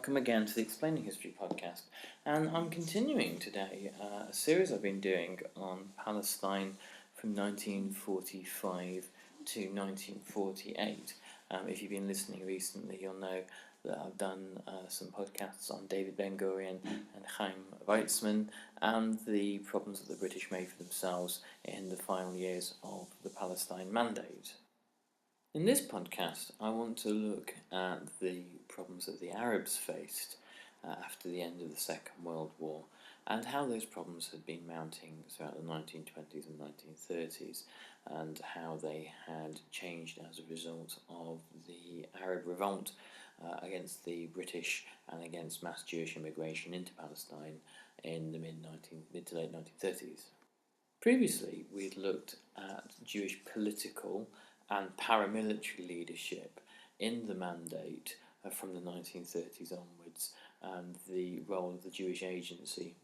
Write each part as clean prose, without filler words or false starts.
welcome again to the Explaining History podcast. And I'm continuing today a series I've been doing on Palestine from 1945 to 1948. If you've been listening recently, you'll know that I've done some podcasts on David Ben-Gurion and Chaim Weizmann and the problems that the British made for themselves in the final years of the Palestine Mandate. In this podcast, I want to look at the problems that the Arabs faced after the end of the Second World War and how those problems had been mounting throughout the 1920s and 1930s and how they had changed as a result of the Arab revolt against the British and against mass Jewish immigration into Palestine in the mid to late 1930s. Previously, we'd looked at Jewish political and paramilitary leadership in the Mandate from the 1930s onwards, and the role of the Jewish Agency.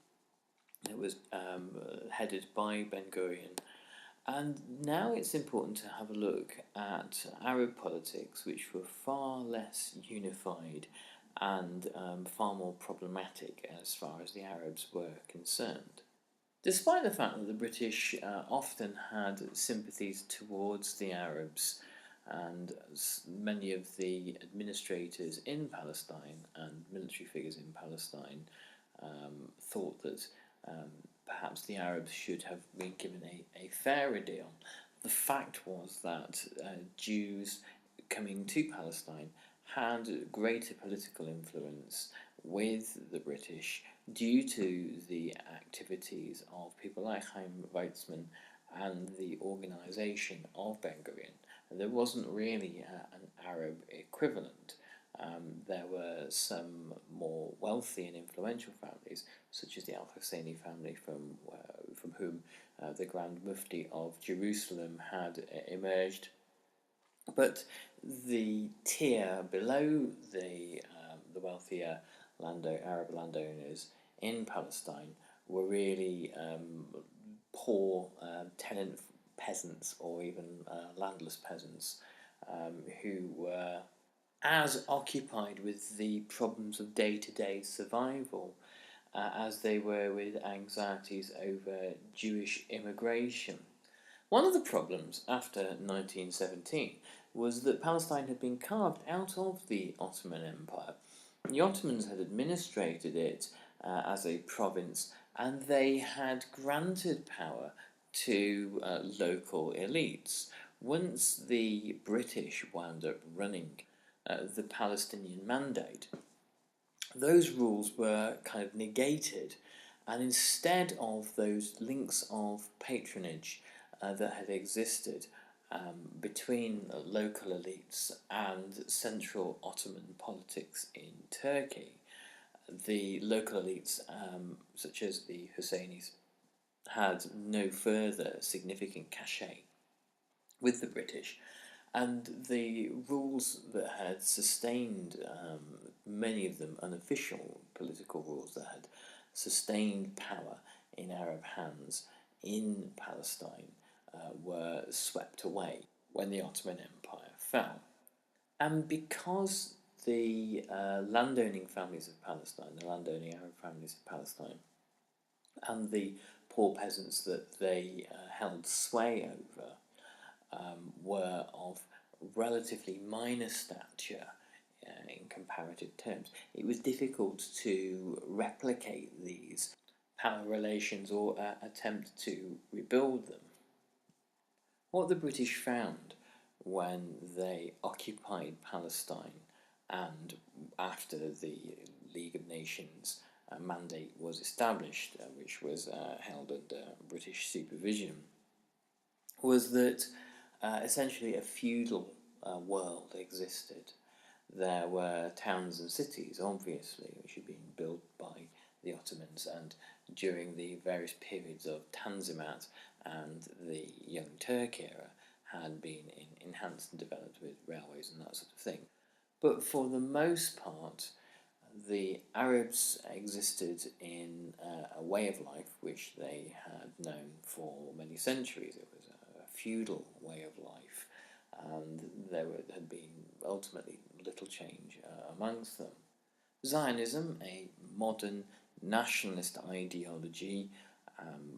It was headed by Ben-Gurion. And now it's important to have a look at Arab politics, which were far less unified and far more problematic as far as the Arabs were concerned. Despite the fact that the British often had sympathies towards the Arabs, and many of the administrators in Palestine and military figures in Palestine thought that perhaps the Arabs should have been given a fairer deal, the fact was that Jews coming to Palestine had greater political influence with the British due to the activities of people like Chaim Weizmann and the organisation of Ben-Gurion. There wasn't really an Arab equivalent. There were some more wealthy and influential families, such as the Al-Husseini family, from whom the Grand Mufti of Jerusalem had emerged. But the tier below the wealthier Arab landowners in Palestine were really poor tenant peasants or even landless peasants who were as occupied with the problems of day-to-day survival as they were with anxieties over Jewish immigration. One of the problems after 1917 was that Palestine had been carved out of the Ottoman Empire. The Ottomans had administrated it as a province, and they had granted power to local elites. Once the British wound up running the Palestinian Mandate, those rules were kind of negated, and instead of those links of patronage that had existed between local elites and central Ottoman politics in Turkey, the local elites, such as the Husseinis, had no further significant cachet with the British, and the rules that had sustained, many of them unofficial political rules that had sustained power in Arab hands in Palestine, were swept away when the Ottoman Empire fell. And because the landowning families of Palestine, the landowning Arab families of Palestine, and the poor peasants that they held sway over were of relatively minor stature in comparative terms, it was difficult to replicate these power relations or attempt to rebuild them. What the British found when they occupied Palestine and after the League of Nations mandate was established, which was held under British supervision, was that essentially a feudal world existed. There were towns and cities, obviously, which had been built by the Ottomans, and during the various periods of Tanzimat and the Young Turk era had been enhanced and developed with railways and that sort of thing. But for the most part, the Arabs existed in a way of life which they had known for many centuries. It was a feudal way of life, and there had been ultimately little change amongst them. Zionism, a modern nationalist ideology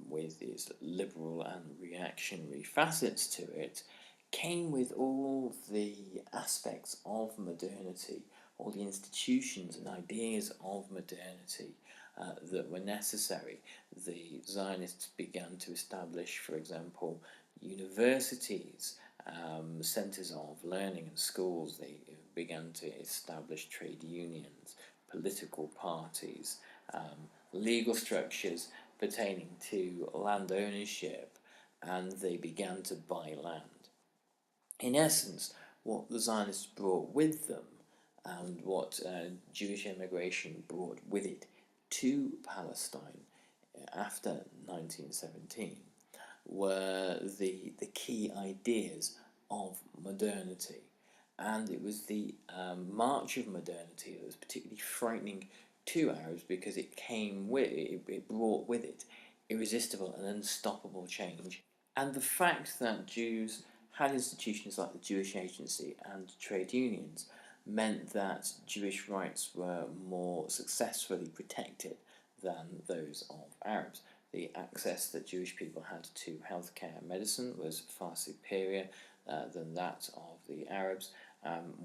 with its liberal and reactionary facets to it, came with all the aspects of modernity, all the institutions and ideas of modernity that were necessary. The Zionists began to establish, for example, universities, centres of learning and schools. They began to establish trade unions, political parties, legal structures pertaining to land ownership, and they began to buy land. In essence, what the Zionists brought with them and what Jewish immigration brought with it to Palestine after 1917 were the key ideas of modernity. And it was the march of modernity that was particularly frightening to Arabs because it brought with it irresistible and unstoppable change. And the fact that Jews had institutions like the Jewish Agency and trade unions meant that Jewish rights were more successfully protected than those of Arabs. The access that Jewish people had to healthcare and medicine was far superior than that of the Arabs.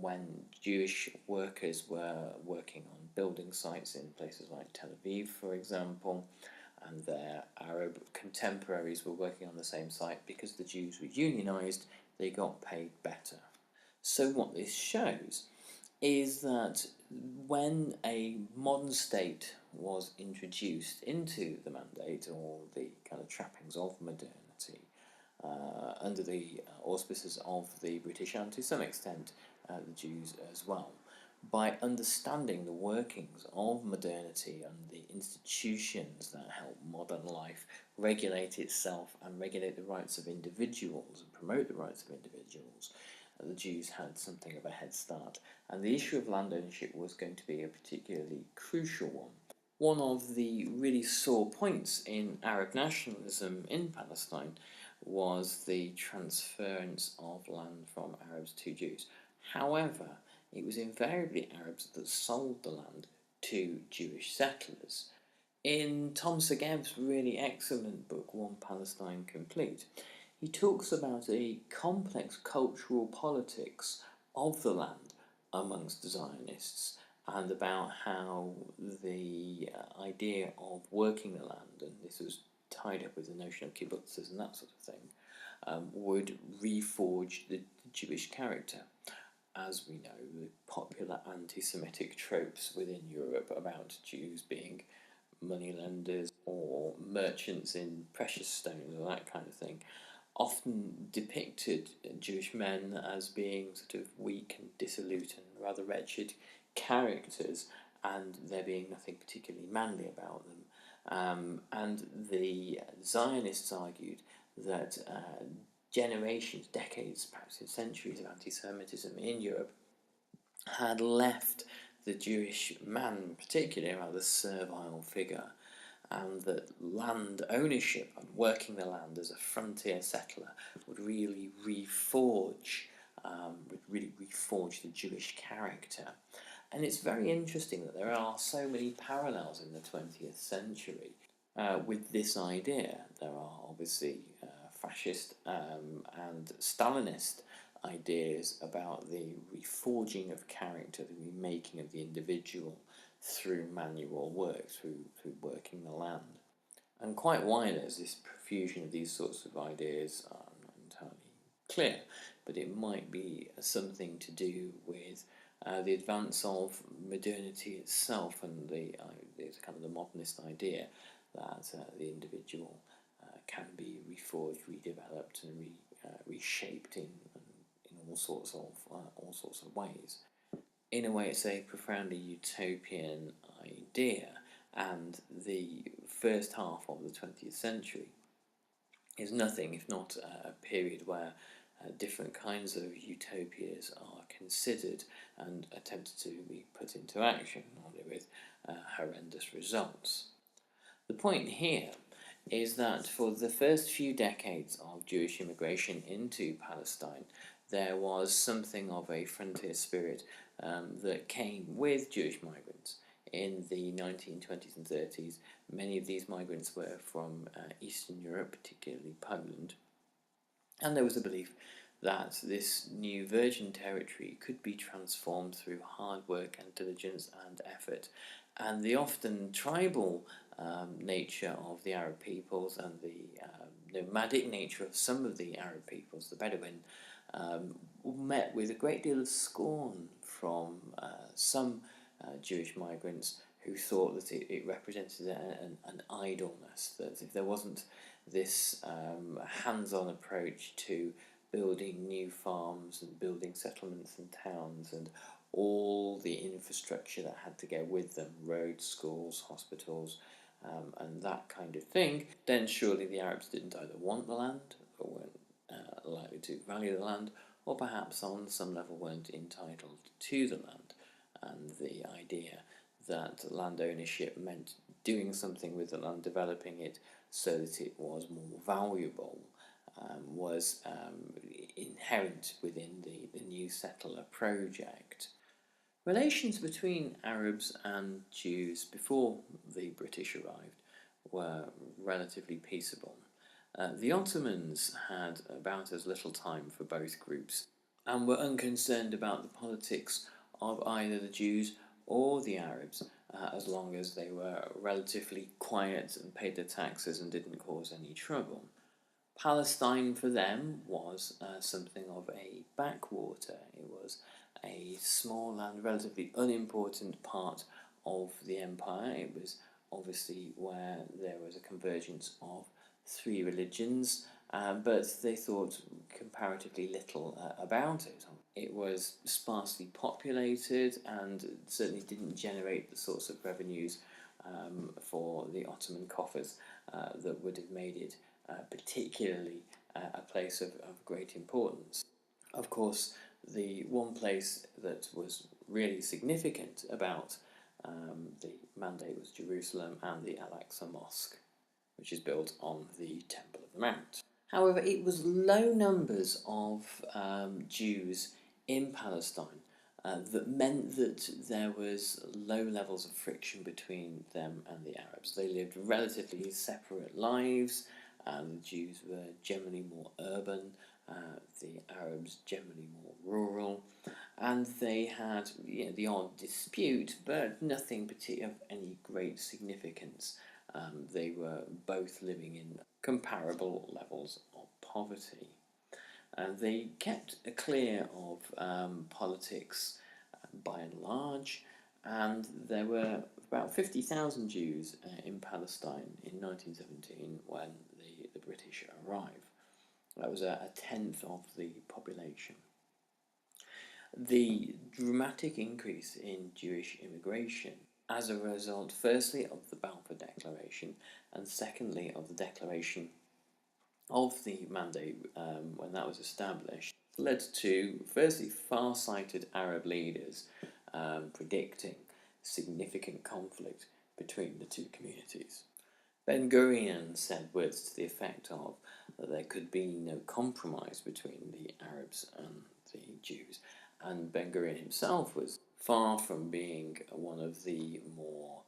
When Jewish workers were working on building sites in places like Tel Aviv, for example, and their Arab contemporaries were working on the same site, because the Jews were unionised, they got paid better. So what this shows is that when a modern state was introduced into the mandate, or the kind of trappings of modernity, under the auspices of the British and to some extent the Jews as well, by understanding the workings of modernity and the institutions that help modern life regulate itself and regulate the rights of individuals and promote the rights of individuals, the Jews had something of a head start. And the issue of land ownership was going to be a particularly crucial one. One of the really sore points in Arab nationalism in Palestine was the transference of land from Arabs to Jews. However, it was invariably Arabs that sold the land to Jewish settlers. In Tom Segev's really excellent book, One Palestine Complete, he talks about a complex cultural politics of the land amongst Zionists, and about how the idea of working the land, and this was tied up with the notion of kibbutzes and that sort of thing, would reforge the Jewish character. As we know, the popular anti-Semitic tropes within Europe about Jews being moneylenders or merchants in precious stones or that kind of thing often depicted Jewish men as being sort of weak and dissolute and rather wretched characters, and there being nothing particularly manly about them. And the Zionists argued that generations, decades, perhaps centuries of anti-Semitism in Europe had left the Jewish man, particularly, a rather servile figure, and that land ownership and working the land as a frontier settler would really reforge the Jewish character. And it's very interesting that there are so many parallels in the 20th century with this idea. There are obviously fascist and Stalinist ideas about the reforging of character, the remaking of the individual through manual work, through working the land. And quite why there's this profusion of these sorts of ideas, I'm not entirely clear, but it might be something to do with the advance of modernity itself, and the kind of the modernist idea that the individual can be reforged, redeveloped, and reshaped in all sorts of ways. In a way, it's a profoundly utopian idea, and the first half of the 20th century is nothing if not a period where different kinds of utopias are considered and attempted to be put into action, normally with horrendous results. The point here is that for the first few decades of Jewish immigration into Palestine, there was something of a frontier spirit that came with Jewish migrants. in the 1920s and 30s. Many of these migrants were from Eastern Europe, particularly Poland, and there was a belief that this new virgin territory could be transformed through hard work and diligence and effort. And the often tribal nature of the Arab peoples and the nomadic nature of some of the Arab peoples, the Bedouin, met with a great deal of scorn from some Jewish migrants who thought that it represented an idleness, that if there wasn't this hands-on approach to building new farms and building settlements and towns and all the infrastructure that had to go with them, roads, schools, hospitals, and that kind of thing, then surely the Arabs didn't either want the land or weren't likely to value the land, or perhaps on some level weren't entitled to the land. And the idea that land ownership meant doing something with the land, developing it so that it was more valuable, was inherent within the new settler project. Relations between Arabs and Jews before the British arrived were relatively peaceable. The Ottomans had about as little time for both groups and were unconcerned about the politics of either the Jews or the Arabs, as long as they were relatively quiet and paid their taxes and didn't cause any trouble. Palestine for them was something of a backwater. It was a small and relatively unimportant part of the empire. It was obviously where there was a convergence of three religions, but they thought comparatively little about it. It was sparsely populated and certainly didn't generate the sorts of revenues for the Ottoman coffers that would have made it particularly a place of great importance. Of course, the one place that was really significant about the mandate was Jerusalem and the Al-Aqsa Mosque, which is built on the Temple of the Mount. However, it was low numbers of Jews in Palestine that meant that there was low levels of friction between them and the Arabs. They lived relatively separate lives. The Jews were generally more urban, the Arabs generally more rural, and they had the odd dispute, but nothing of any great significance. They were both living in comparable levels of poverty. They kept clear of politics by and large, and there were about 50,000 Jews in Palestine in 1917 when the British arrived. That was a tenth of the population. The dramatic increase in Jewish immigration as a result, firstly, of the Balfour Declaration, and secondly, of the declaration of the mandate when that was established, led to, firstly, far-sighted Arab leaders predicting significant conflict between the two communities. Ben-Gurion said words to the effect of that there could be no compromise between the Arabs and the Jews, and Ben-Gurion himself was far from being one of the more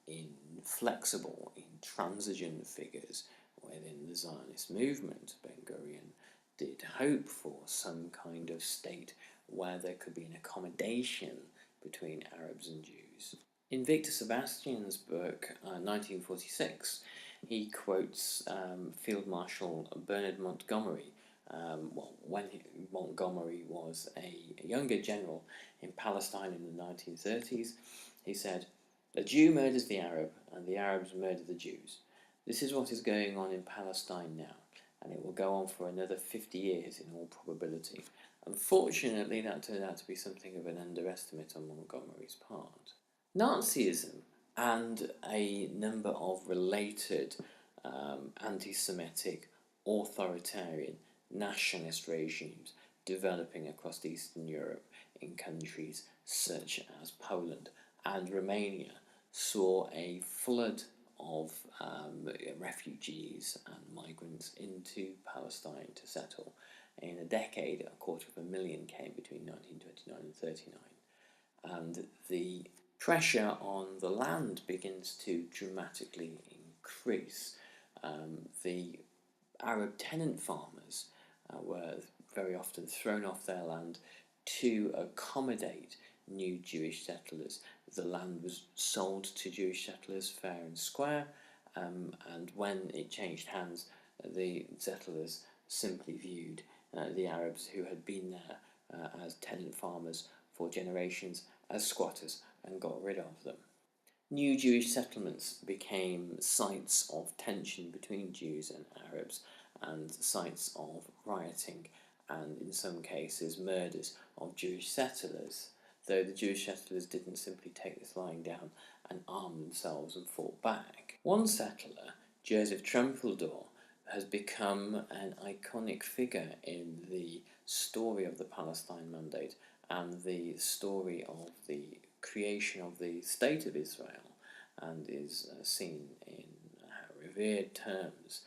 inflexible, intransigent figures within the Zionist movement. Ben-Gurion did hope for some kind of state where there could be an accommodation between Arabs and Jews. In Victor Sebastian's book, 1946, he quotes Field Marshal Bernard Montgomery. When Montgomery was a younger general in Palestine in the 1930s, he said, "The Jew murders the Arab, and the Arabs murder the Jews. This is what is going on in Palestine now, and it will go on for another 50 years in all probability." Unfortunately, that turned out to be something of an underestimate on Montgomery's part. Nazism and a number of related anti-Semitic, authoritarian, nationalist regimes developing across Eastern Europe in countries such as Poland and Romania saw a flood of refugees and migrants into Palestine to settle. In a decade, 250,000 came between 1929 and 1939. And the Pressure on the land begins to dramatically increase. The Arab tenant farmers were very often thrown off their land to accommodate new Jewish settlers. The land was sold to Jewish settlers fair and square, and when it changed hands, the settlers simply viewed the Arabs who had been there as tenant farmers for generations as squatters and got rid of them. New Jewish settlements became sites of tension between Jews and Arabs, and sites of rioting and, in some cases, murders of Jewish settlers, though the Jewish settlers didn't simply take this lying down and arm themselves and fought back. One settler, Joseph Trumpeldor, has become an iconic figure in the story of the Palestine Mandate and the story of the creation of the State of Israel, and is seen in revered terms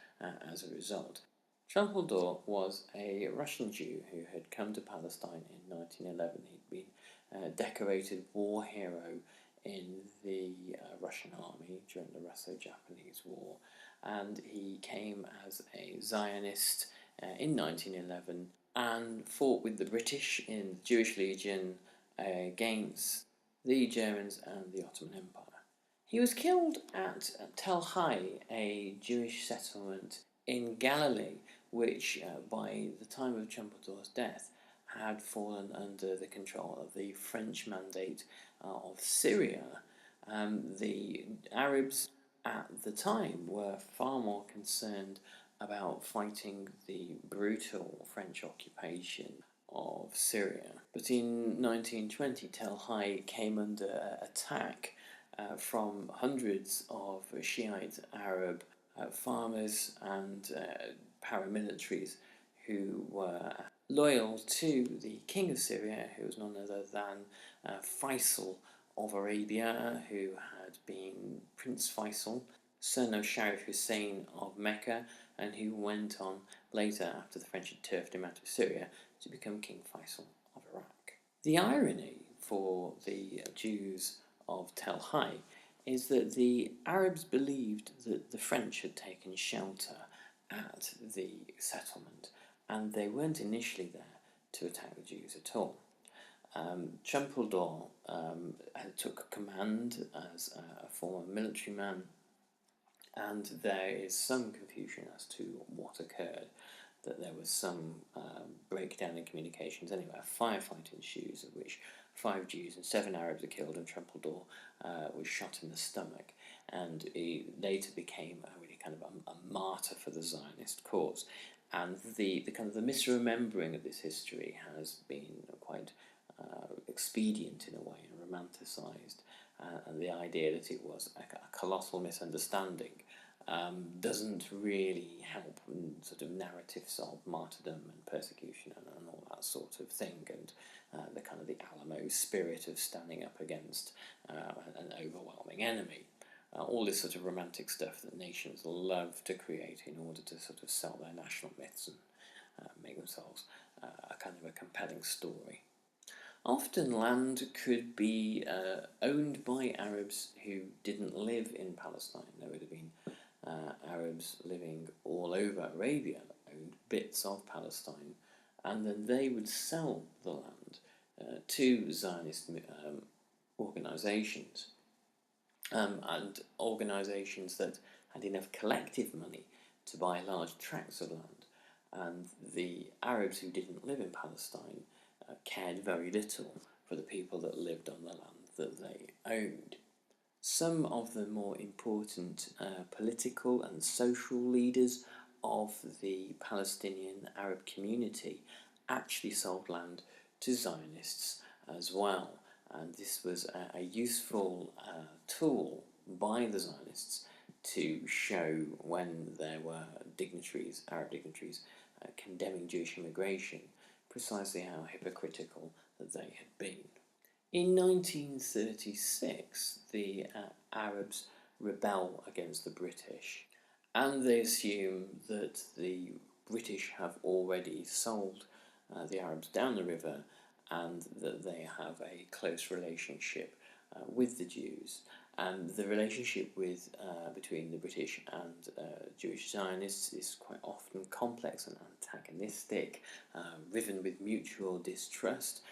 as a result. Trumpeldor was a Russian Jew who had come to Palestine in 1911. He'd been a decorated war hero in the Russian army during the Russo-Japanese War, and he came as a Zionist in 1911 and fought with the British in the Jewish Legion against the Germans and the Ottoman Empire. He was killed at Tel Hai, a Jewish settlement in Galilee, which by the time of Trumpeldor's death had fallen under the control of the French Mandate of Syria. The Arabs at the time were far more concerned about fighting the brutal French occupation of Syria. But in 1920, Tel Hai came under attack from hundreds of Shiite Arab farmers and paramilitaries who were loyal to the king of Syria, who was none other than Faisal of Arabia, who had been Prince Faisal, son of Sharif Hussein of Mecca, and who went on later, after the French had turfed him out of Syria, to become King Faisal of Iraq. The irony for the Jews of Tel Hai is that the Arabs believed that the French had taken shelter at the settlement, and they weren't initially there to attack the Jews at all. Trumpeldor took command as a former military man, and there is some confusion as to what occurred, that there was some breakdown in communications. Anyway, a firefight ensues, of which 5 Jews and 7 Arabs are killed, and Trumpeldor was shot in the stomach, and he later became really kind of a martyr for the Zionist cause. And the kind of the misremembering of this history has been quite expedient in a way and romanticised, and the idea that it was a colossal misunderstanding doesn't really help in sort of narratives of martyrdom and persecution and all that sort of thing, and the kind of the Alamo spirit of standing up against an overwhelming enemy. All this sort of romantic stuff that nations love to create in order to sort of sell their national myths and make themselves a kind of a compelling story. Often land could be owned by Arabs who didn't live in Palestine. There would have been Arabs living all over Arabia that owned bits of Palestine, and then they would sell the land to Zionist organisations, and organisations that had enough collective money to buy large tracts of land. And the Arabs who didn't live in Palestine cared very little for the people that lived on the land that they owned. Some of the more important political and social leaders of the Palestinian Arab community actually sold land to Zionists as well, and this was a useful tool by the Zionists to show when there were dignitaries, Arab dignitaries, condemning Jewish immigration, precisely how hypocritical that they had been. In 1936, the Arabs rebel against the British, and they assume that the British have already sold the Arabs down the river, and that they have a close relationship with the Jews, and the relationship between the British and Jewish Zionists is quite often complex and antagonistic, riven with mutual distrust.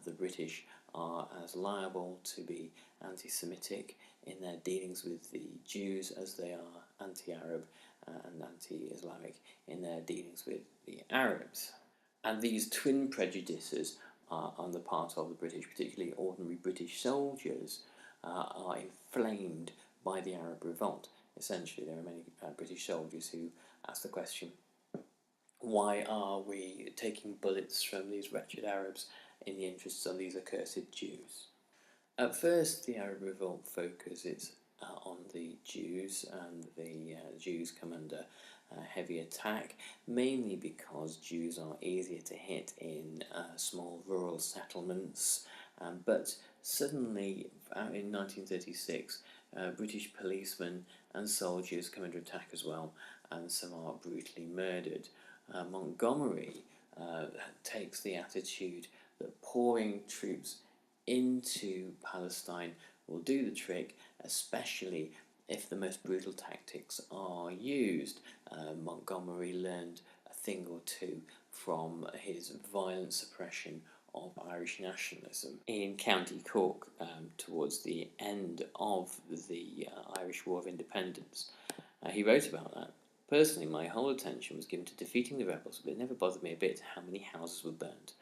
The British are as liable to be anti-Semitic in their dealings with the Jews as they are anti-Arab and anti-Islamic in their dealings with the Arabs. And these twin prejudices on the part of the British, particularly ordinary British soldiers, are inflamed by the Arab revolt. Essentially, there are many British soldiers who ask the question, why are we taking bullets from these wretched Arabs in the interests of these accursed Jews? At first, the Arab revolt focuses on the Jews, and the Jews come under heavy attack, mainly because Jews are easier to hit in small rural settlements. But suddenly, in 1936, British policemen and soldiers come under attack as well, and some are brutally murdered. Montgomery takes the attitude that pouring troops into Palestine will do the trick, especially if the most brutal tactics are used. Montgomery learned a thing or two from his violent suppression of Irish nationalism in County Cork towards the end of the Irish War of Independence. He wrote about that. Personally, my whole attention was given to defeating the rebels, but it never bothered me a bit how many houses were burnt.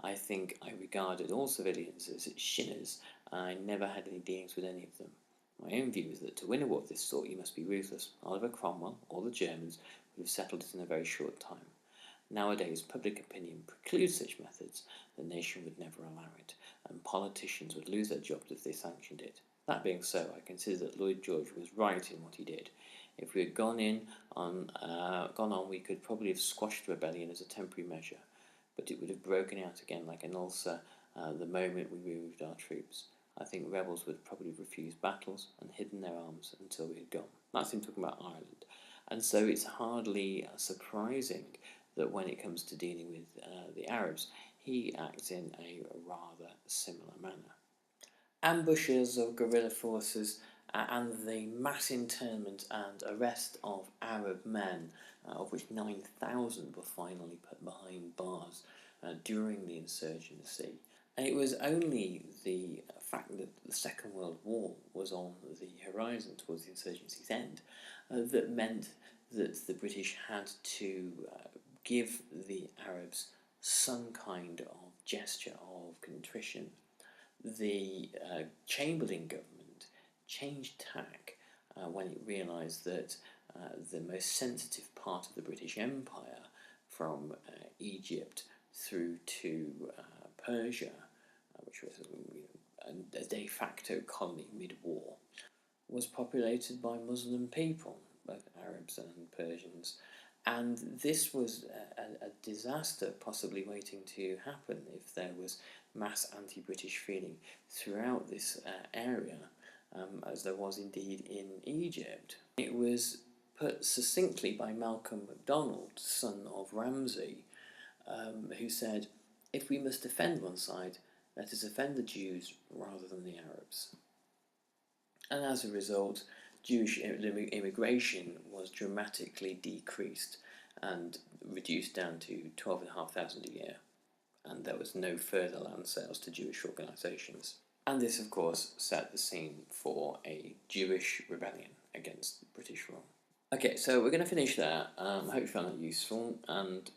I think I regarded all civilians as shinners, and I never had any dealings with any of them. My own view is that to win a war of this sort you must be ruthless. Oliver Cromwell, or the Germans, would have settled it in a very short time. Nowadays, public opinion precludes such methods. The nation would never allow it, and politicians would lose their jobs if they sanctioned it. That being so, I consider that Lloyd George was right in what he did. If we had gone on, we could probably have squashed the rebellion as a temporary measure, but it would have broken out again like an ulcer the moment we removed our troops. I think rebels would probably have refused battles and hidden their arms until we had gone. That's him talking about Ireland. And so it's hardly surprising that when it comes to dealing with the Arabs, he acts in a rather similar manner. Ambushes of guerrilla forces and the mass internment and arrest of Arab men, of which 9,000 were finally put behind bars during the insurgency. And it was only the fact that the Second World War was on the horizon towards the insurgency's end that meant that the British had to give the Arabs some kind of gesture of contrition. The Chamberlain government changed tack when it realised that the most sensitive part of the British Empire, from Egypt through to Persia, which was a de facto colony mid-war, was populated by Muslim people, both Arabs and Persians. And this was a disaster possibly waiting to happen if there was mass anti-British feeling throughout this area, as there was indeed in Egypt. It was put succinctly by Malcolm MacDonald, son of Ramsay, who said, "If we must defend one side, let us offend the Jews rather than the Arabs." And as a result, Jewish immigration was dramatically decreased and reduced down to 12,500 a year, and there was no further land sales to Jewish organisations. And this, of course, set the scene for a Jewish rebellion against British rule. Okay, so we're going to finish there. I hope you found that useful, and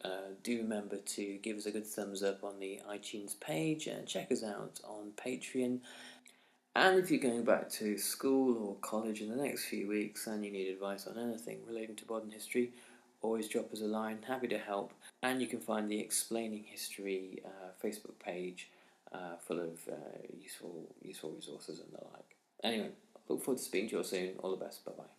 do remember to give us a good thumbs up on the iTunes page and check us out on Patreon. And if you're going back to school or college in the next few weeks and you need advice on anything relating to modern history, always drop us a line, happy to help. And you can find the Explaining History Facebook page full of useful resources and the like. Anyway, look forward to speaking to you all soon. All the best. Bye-bye.